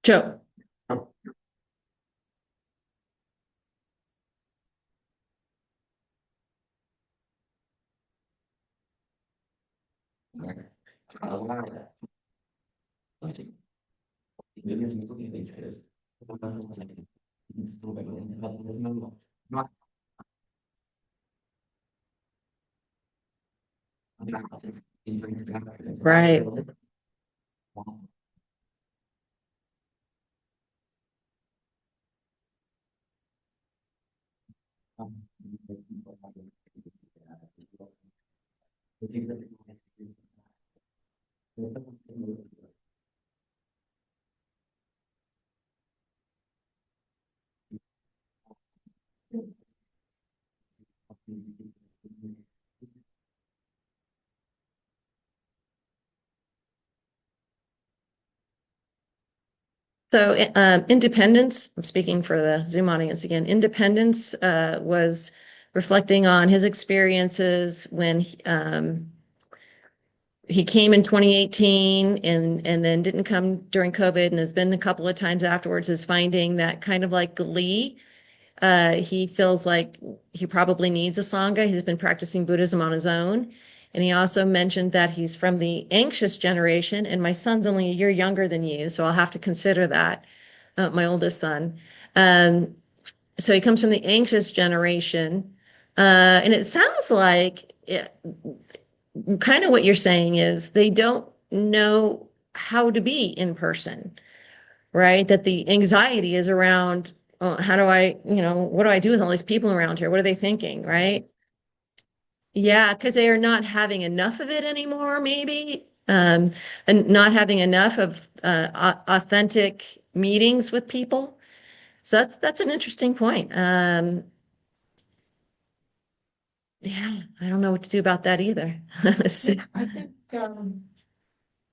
Speaker 1: Joe. Right. So independence, I'm speaking for the Zoom audience again, independence was reflecting on his experiences when he came in 2018 and then didn't come during COVID and has been a couple of times afterwards, is finding that kind of like Lee, he feels like he probably needs a Sangha. He's been practicing Buddhism on his own. And he also mentioned that he's from the anxious generation, and my son's only a year younger than you, so I'll have to consider that, my oldest son. So he comes from the anxious generation. And it sounds like kind of what you're saying is they don't know how to be in person, right? That the anxiety is around, oh, how do I, what do I do with all these people around here? What are they thinking, right? Yeah, because they are not having enough of it anymore, maybe, and not having enough of authentic meetings with people. So that's an interesting point. Yeah, I don't know what to do about that either. So-
Speaker 5: I think,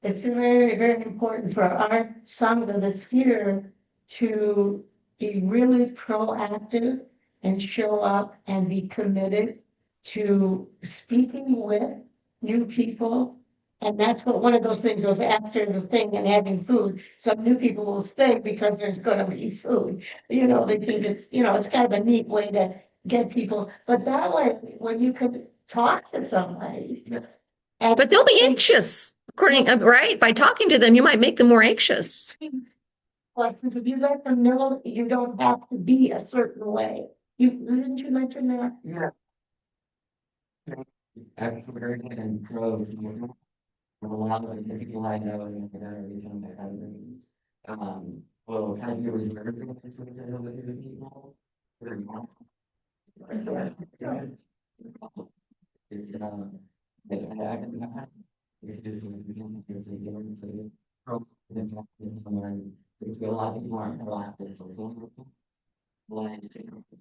Speaker 5: it's very, very important for our Sangha that's here to be really proactive and show up and be committed to speaking with new people. And that's what one of those things was after the thing and having food. Some new people will stay because there's gonna be food. They think it's kind of a neat way to get people, but that way, when you could talk to somebody.
Speaker 1: But they'll be anxious, according, right? By talking to them, you might make them more anxious.
Speaker 5: Questions, if you let them know that you don't have to be a certain way. Didn't you mention that?
Speaker 3: Yeah. Actually, and pros, a lot of the people I know in the generation that have been, will kind of be reserved with the people. They're not. There's a lot of people aren't allowed to social. One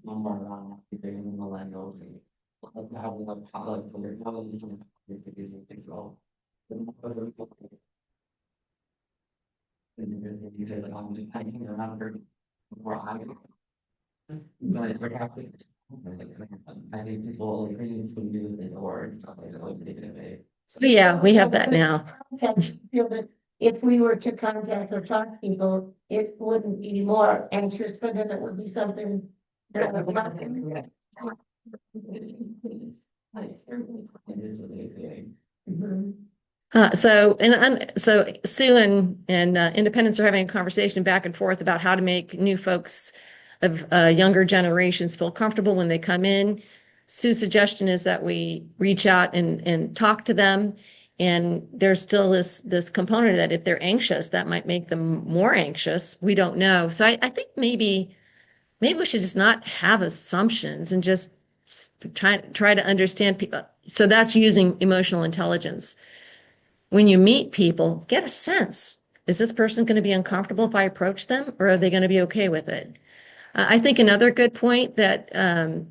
Speaker 3: more around, millennials. Having a pilot for their television, control. You said, like, I'm just hanging around for before I. But we're happy. I think people like reading some news and or and stuff like that, like they can make.
Speaker 1: Yeah, we have that now.
Speaker 5: Feel that if we were to contact or talk to people, it wouldn't be more anxious for them, it would be something. That would Mhm.
Speaker 1: So Sue and Independence are having a conversation back and forth about how to make new folks of younger generations feel comfortable when they come in. Sue's suggestion is that we reach out and talk to them. And there's still this component that if they're anxious, that might make them more anxious. We don't know. So I think maybe we should just not have assumptions and just try to understand people. So that's using emotional intelligence. When you meet people, get a sense. Is this person going to be uncomfortable if I approach them, or are they going to be okay with it? I think another good point that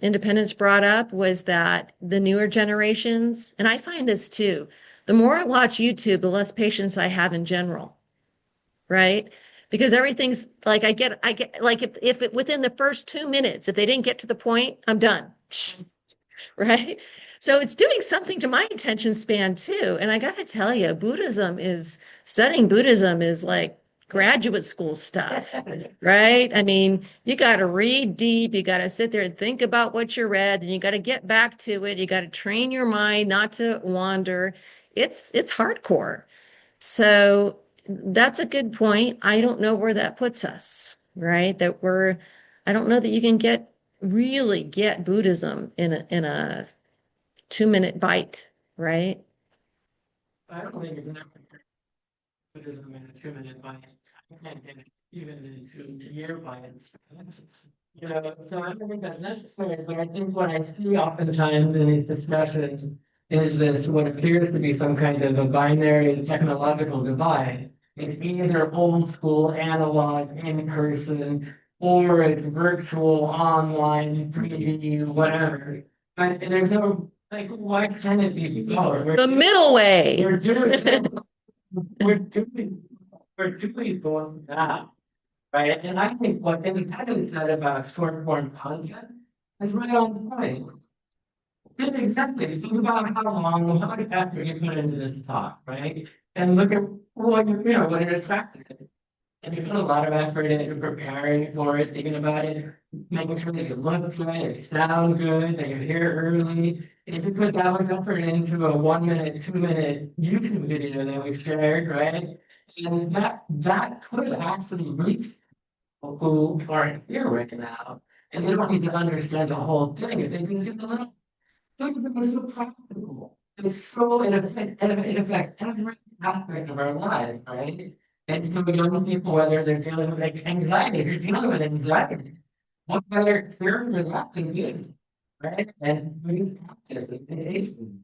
Speaker 1: Independence brought up was that the newer generations, and I find this too, the more I watch YouTube, the less patience I have in general, right? Because everything's like I get like if it within the first 2 minutes, if they didn't get to the point, I'm done. Right? So it's doing something to my attention span too. And I got to tell you, studying Buddhism is like graduate school stuff, right? I mean, you got to read deep, you got to sit there and think about what you read, and you got to get back to it. You got to train your mind not to wander. It's hardcore. So that's a good point. I don't know where that puts us, right? I don't know that you can really get Buddhism in a 2-minute bite, right?
Speaker 4: I don't think it's enough to Buddhism in a 2-minute bite. I can't get it even in 2 year bites. You know, so I don't think that's necessary, but I think what I see oftentimes in these discussions is this what appears to be some kind of a binary technological divide. It's either old school, analog, in person, or it's virtual, online, 3D, whatever. But there's no, like, why can't it be both?
Speaker 1: The middle way.
Speaker 4: We're doing, we're doing, we're doing both now, right? And I think what Independence said about short form content is right on point. Just exactly, think about how long, how much effort you put into this talk, right? And look at what what it attracted. And you put a lot of effort into preparing for it, thinking about it, making sure that you look good, it sound good, that you're here early. If you put that much effort into a 1 minute, 2 minute YouTube video that we shared, right? And that could actually reach people who aren't here right now. And they don't need to understand the whole thing. If they can get a little, look at it, it's so practical. It's so, it affects every aspect of our lives, right? And so young people, whether they're dealing with like anxiety, if you're dealing with anxiety, what better cure for that than music, right? And we practice meditation.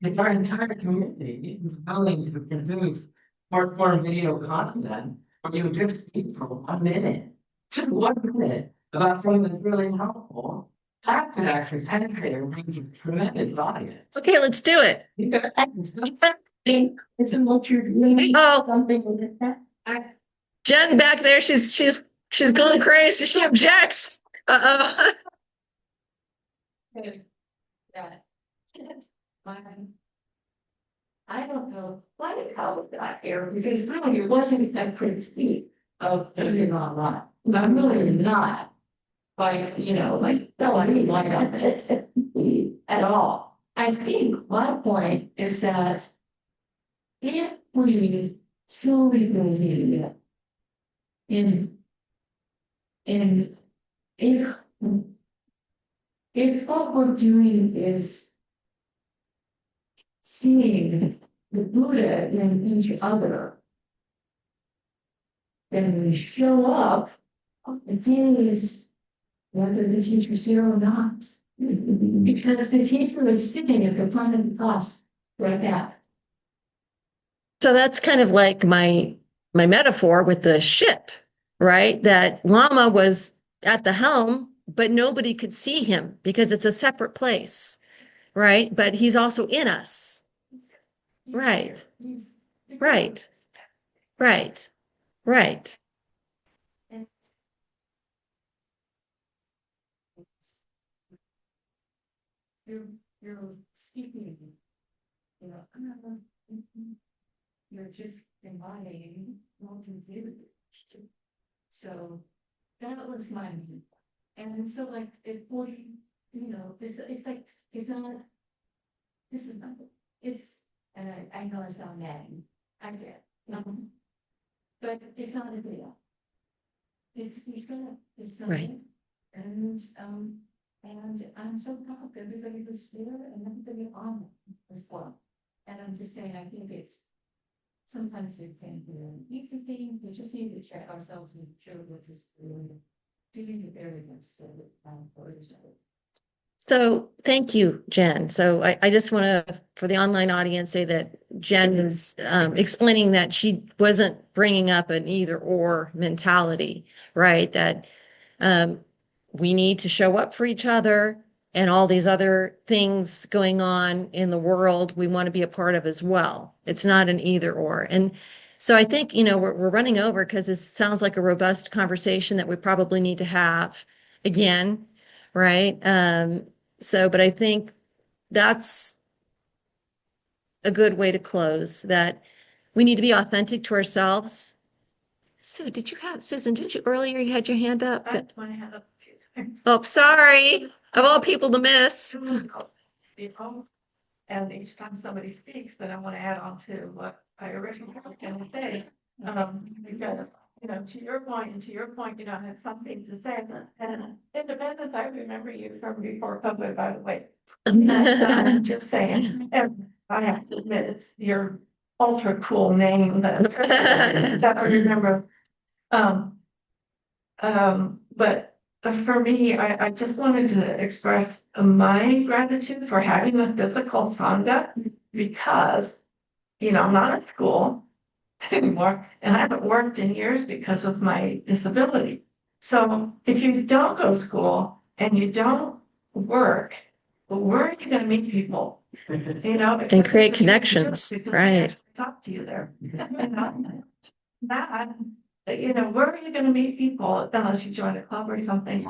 Speaker 4: If our entire community is willing to produce short form video content, where you just speak for 1 minute, just 1 minute about something that's really helpful, that could actually penetrate and reach a tremendous audience.
Speaker 1: Okay, let's do it.
Speaker 5: It's a what you're doing,
Speaker 1: Oh,
Speaker 5: something with that.
Speaker 1: Jen back there, she's going crazy. She objects. Uh-oh.
Speaker 2: I don't know quite how it got here, because really it wasn't a critique of being online. I'm really not. Like, no, I didn't like that at all. I think my point is that if we truly believe in if what we're doing is seeing the Buddha in each other, then we show up on the days whether the teacher's here or not. Because the teacher is sitting at the front of the class right now.
Speaker 1: So that's kind of like my metaphor with the ship, right? That Lama was at the helm, but nobody could see him because it's a separate place, right? But he's also in us. Right. Right. Right. Right.
Speaker 2: You're speaking, you're just embodying multi-ability. So that was my view. And so like at 40, it's like, it's not, this is not, it's, and I know it's not nagging, I get, but it's not a deal. It's
Speaker 1: Right.
Speaker 2: and I'm so proud of everybody who's there and everybody on it as well. And I'm just saying, I think it's sometimes it can be an easy thing, we just need to check ourselves and make sure we're just doing the very much so for each other.
Speaker 1: So thank you, Jen. So I just want to, for the online audience, say that Jen is explaining that she wasn't bringing up an either or mentality, right? That we need to show up for each other and all these other things going on in the world we want to be a part of as well. It's not an either or. And so I think, we're running over because this sounds like a robust conversation that we probably need to have again, right? But I think that's a good way to close, that we need to be authentic to ourselves. So Susan, didn't you earlier, you had your hand up?
Speaker 5: My hand up a few times.
Speaker 1: Oh, sorry, of all people to miss.
Speaker 5: And each time somebody speaks, then I want to add on to what I originally was going to say. Because, to your point, I had something to say. And independence, I remember you from before COVID, by the way. Just saying. And I have to admit, it's your ultra cool name that I remember. But for me, I just wanted to express my gratitude for having a physical Sangha because, I'm not at school anymore and I haven't worked in years because of my disability. So if you don't go to school and you don't work, where are you going to meet people?
Speaker 1: And create connections, right?
Speaker 5: Talk to you there. That, where are you going to meet people unless you join a club or something?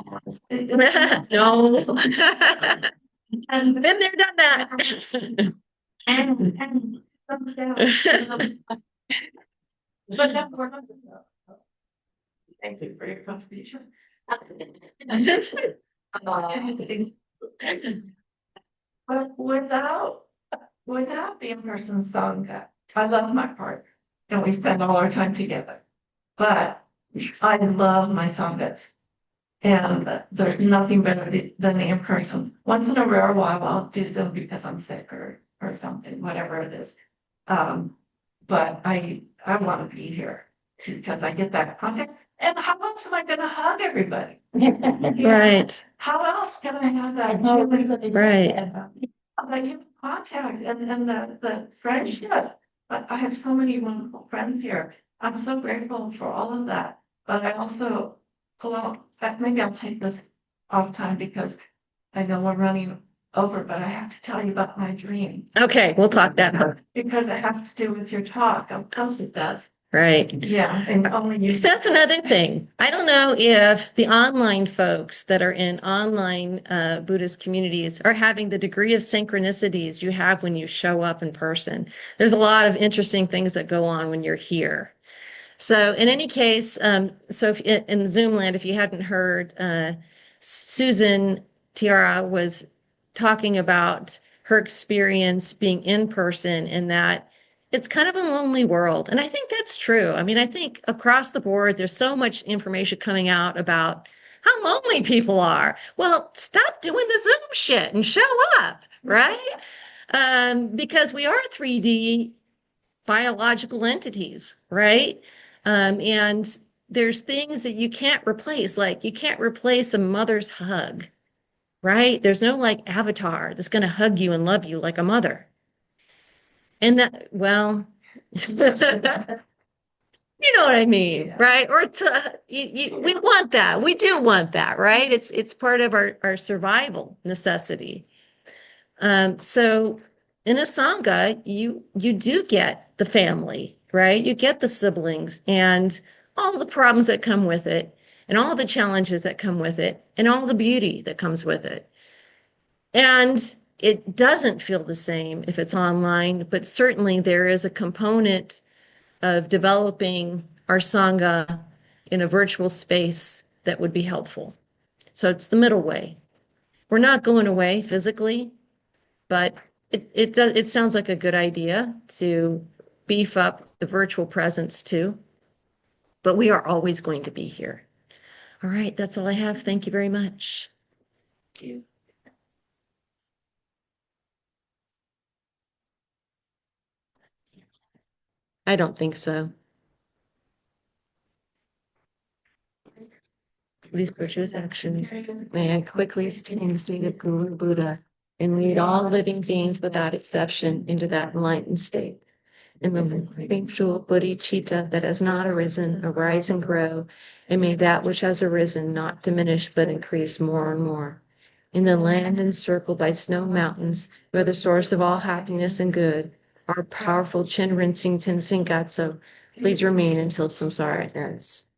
Speaker 1: No.
Speaker 5: And
Speaker 1: Been there, done that.
Speaker 5: and but then we're not. Thank you for your contribution. But without the in-person Sangha, I love my partner and we spend all our time together. But I love my Sanghas. And there's nothing better than the in-person. Once in a rare while, I'll do them because I'm sick or something, whatever it is. But I want to be here because I get that contact. And how else am I going to hug everybody?
Speaker 1: Right.
Speaker 5: How else can I have that?
Speaker 1: Right.
Speaker 5: I get contact and the friendship. But I have so many wonderful friends here. I'm so grateful for all of that. But I also, maybe I'll take this off time because I know we're running over, but I have to tell you about my dream.
Speaker 1: Okay, we'll talk that.
Speaker 5: Because it has to do with your talk. Of course it does.
Speaker 1: Right.
Speaker 5: Yeah, and only you.
Speaker 1: So that's another thing. I don't know if the online folks that are in online Buddhist communities are having the degree of synchronicities you have when you show up in person. There's a lot of interesting things that go on when you're here. So in any case, so if in Zoom land, if you hadn't heard, Susan Tiara was talking about her experience being in person and that it's kind of a lonely world. And I think that's true. I mean, I think across the board, there's so much information coming out about how lonely people are. Well, stop doing the Zoom shit and show up, right? Because we are 3D biological entities, right? And there's things that you can't replace, like you can't replace a mother's hug, right? There's no like avatar that's going to hug you and love you like a mother. And that, well, you know what I mean, right? Or we want that. We do want that, right? It's part of our survival necessity. So in a Sangha, you do get the family, right? You get the siblings and all the problems that come with it, and all the challenges that come with it, and all the beauty that comes with it. And it doesn't feel the same if it's online, but certainly there is a component of developing our Sangha in a virtual space that would be helpful. So it's the middle way. We're not going away physically, but it sounds like a good idea to beef up the virtual presence too. But we are always going to be here. All right, that's all I have. Thank you very much. I don't think so. These virtuous actions may I quickly attain the state of Guru Buddha and lead all living beings without exception into that enlightened state. In the living jewel bodhicitta that has not arisen, arise and grow, and may that which has arisen not diminish but increase more and more. In the land encircled by snow mountains, where the source of all happiness and good, our powerful chin rinsing Tenzin Gyatso, please remain until samsara ends.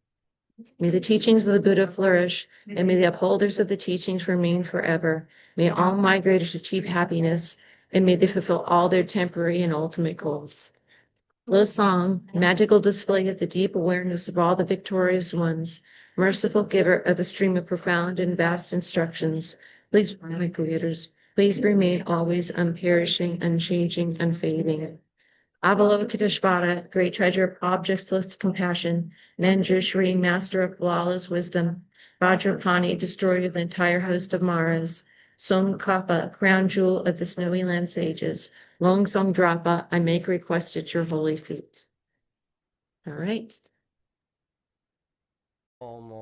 Speaker 1: May the teachings of the Buddha flourish, and may the upholders of the teachings remain forever. May all migrators achieve happiness, and may they fulfill all their temporary and ultimate goals. Lo Song, magical display of the deep awareness of all the victorious ones, merciful giver of a stream of profound and vast instructions, please, my creators, please remain always unperishing, unchanging, unfading. Avalokiteshvara, great treasure of objectless compassion, Manjushri, master of flawless wisdom, Vajrapani, destroyer of the entire host of Maras, Somkapa, crown jewel of the snowy land sages, Long Song Drapa, I make request at your holy feet. All right.
Speaker 8: Om